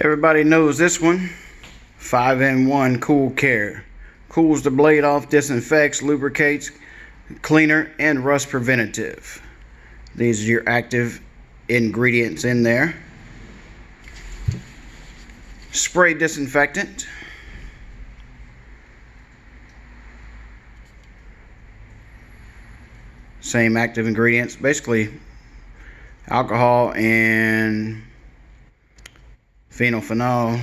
Everybody knows this one. 5-in-1 Cool Care. Cools the blade off, disinfects, lubricates, cleaner, and rust preventative. These are your active ingredients in there. Spray disinfectant. Same active ingredients, basically alcohol and phenolphonal,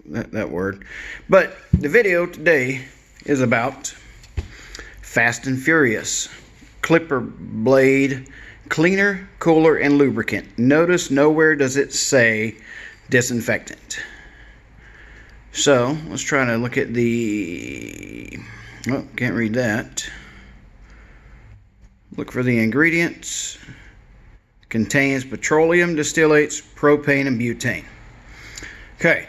that word. But the video today is about Fast and Furious clipper blade cleaner, cooler, and lubricant. Notice nowhere does it say disinfectant. So let's try to look at the, oh, can't read that. Look for the ingredients. Contains petroleum distillates, propane, and butane. Okay,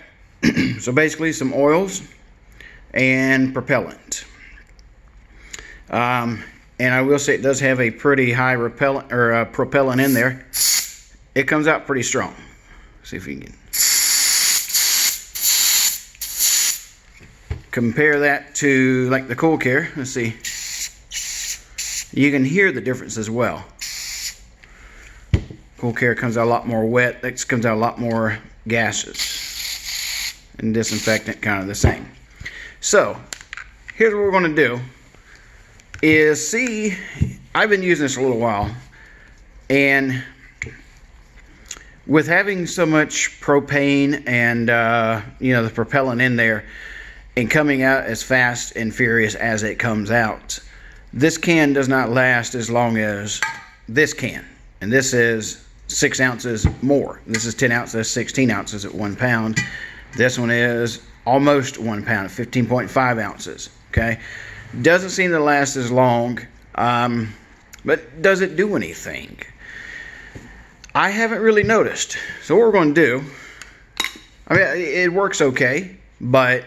so basically some oils and propellant. And I will say it does have a pretty high repellent or propellant in there. It comes out pretty strong. See if we can compare that to like the Cool Care. Let's see. You can hear the difference as well. Cool Care comes out a lot more wet. This comes out a lot more gaseous. And disinfectant kind of the same. So here's what we're going to do is see, I've been using this a little while, and with having so much propane and the propellant in there and coming out as fast and furious as it comes out, this can does not last as long as this can. And this is 6 ounces more. This is 10 ounces, 16 ounces at 1 pound. This one is almost 1 pound, 15.5 ounces. Okay, doesn't seem to last as long, but does it do anything? I haven't really noticed. So what we're going to do, I mean, it works okay, but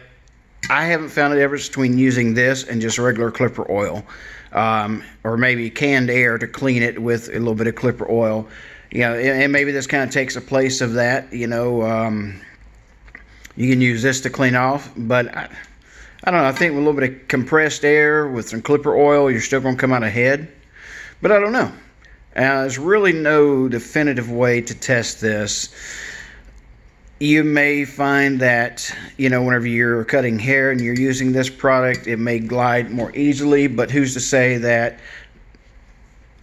I haven't found a difference between using this and just regular clipper oil, or maybe canned air to clean it with a little bit of clipper oil. You know, and maybe this kind of takes the place of that. You know, you can use this to clean off, but I don't know. I think with a little bit of compressed air with some clipper oil, you're still going to come out ahead. But I don't know. There's really no definitive way to test this. You may find that, you know, whenever you're cutting hair and you're using this product, it may glide more easily, but who's to say that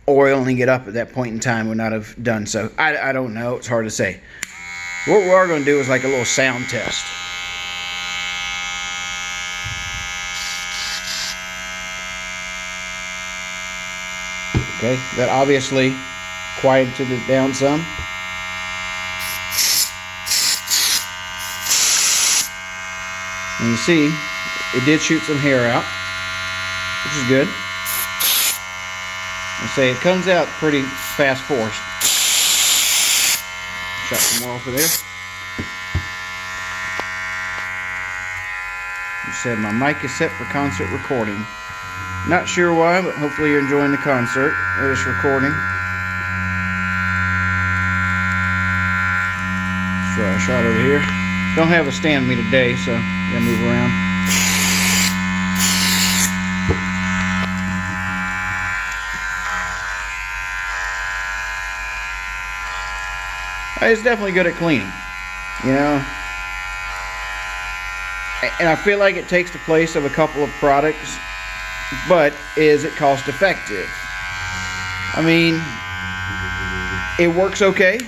oiling it up at that point in time would not have done so? I don't know. It's hard to say. What we are going to do is like a little sound test. Okay, that obviously quieted it down some. And you see, it did shoot some hair out, which is good. I say it comes out pretty fast forced. Shot some more off of there. You said my mic is set for concert recording. Not sure why, but hopefully you're enjoying the concert or this recording. So I shot over here. Don't have a stand with me today, so gotta move around. It's definitely good at cleaning, you know. And I feel like it takes the place of a couple of products, but is it cost effective? I mean, it works okay.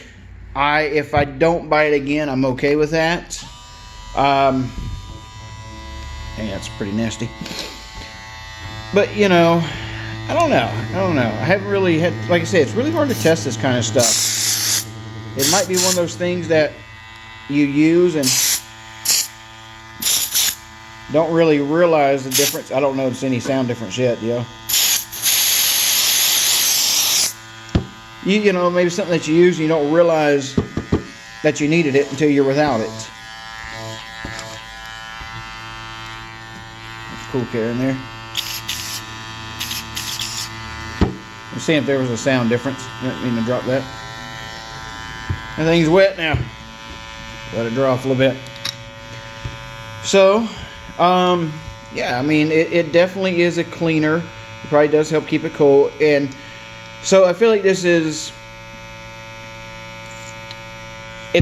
If I don't buy it again, I'm okay with that. Yeah, it's pretty nasty. But, you know, I don't know. I haven't really had, like I said, it's really hard to test this kind of stuff. It might be one of those things that you use and don't really realize the difference. I don't notice any sound difference yet, yo. You know, maybe something that you use and you don't realize that you needed it until you're without it. That's Cool Care in there. Let's see if there was a sound difference. I didn't mean to drop that. Everything's wet now. Let it dry off a little bit. So, yeah, I mean, it definitely is a cleaner. It probably does help keep it cool. And so I feel like it's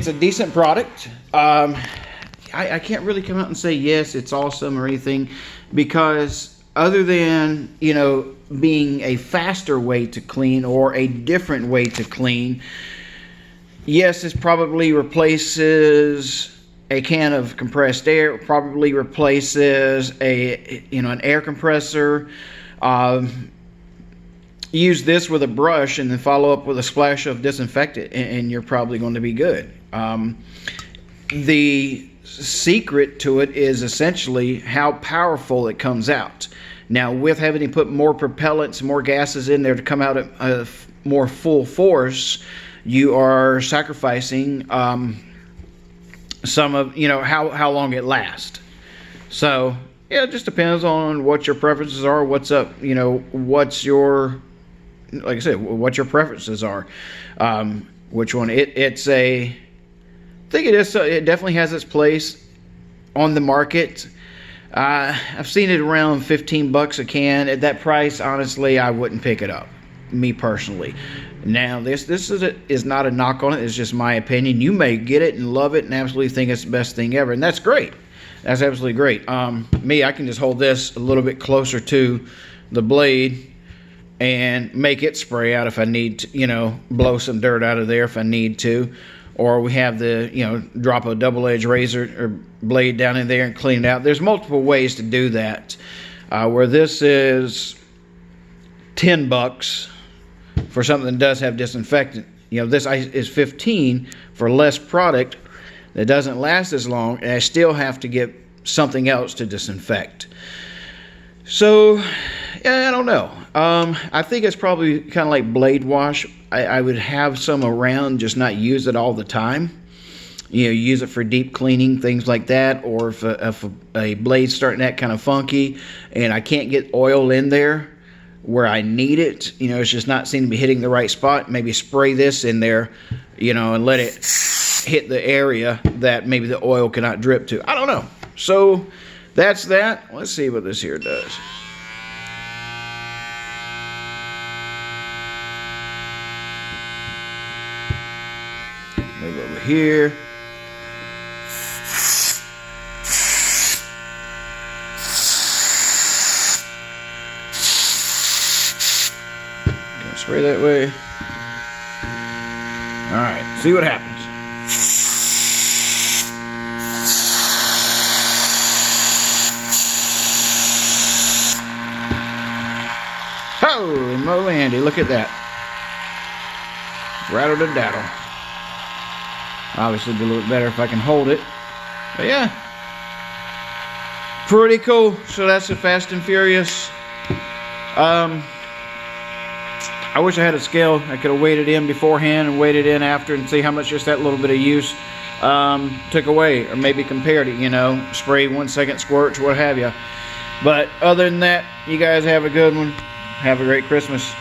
a decent product. I can't really come out and say, yes, it's awesome or anything, because other than, you know, being a faster way to clean or a different way to clean, yes, this probably replaces a can of compressed air. It probably replaces an air compressor. Use this with a brush and then follow up with a splash of disinfectant, and you're probably going to be good. The secret to it is essentially how powerful it comes out. Now, with having to put more propellants, more gases in there to come out at more full force, you are sacrificing some of, you know, how long it lasts. So yeah, it just depends on what your preferences are, what's up, you know, what's your, like I said, what your preferences are. Which one? It's a, I think it is. It definitely has its place on the market. I've seen it around $15 a can. At that price, honestly, I wouldn't pick it up, me personally. Now, this is not a knock on it. It's just my opinion. You may get it and love it and absolutely think it's the best thing ever, and that's great. That's absolutely great. Me, I can just hold this a little bit closer to the blade and make it spray out if I need to, you know, blow some dirt out of there if I need to. Or we have the, you know, drop a double-edged razor or blade down in there and clean it out. There's multiple ways to do that. Where this is $10 for something that does have disinfectant. You know, this is $15 for less product that doesn't last as long, and I still have to get something else to disinfect. So, yeah, I don't know. I think it's probably kind of like blade wash. I would have some around, just not use it all the time. You know, use it for deep cleaning, things like that. Or if a blade's starting that kind of funky and I can't get oil in there where I need it, you know, it's just not seeming to be hitting the right spot, maybe spray this in there, you know, and let it hit the area that maybe the oil cannot drip to. I don't know. So that's that. Let's see what this here does. Move over here. Gonna spray that way. All right, see what happens. Holy moly, Andy, look at that. Rattle to daddle. Obviously, it'd be a little better if I can hold it. But yeah, pretty cool. So that's the Fast and Furious. I wish I had a scale. I could have weighed it in beforehand and weighed it in after and see how much just that little bit of use took away, or maybe compared it, you know, spray 1 second squirts, what have you. But other than that, you guys have a good one. Have a great Christmas.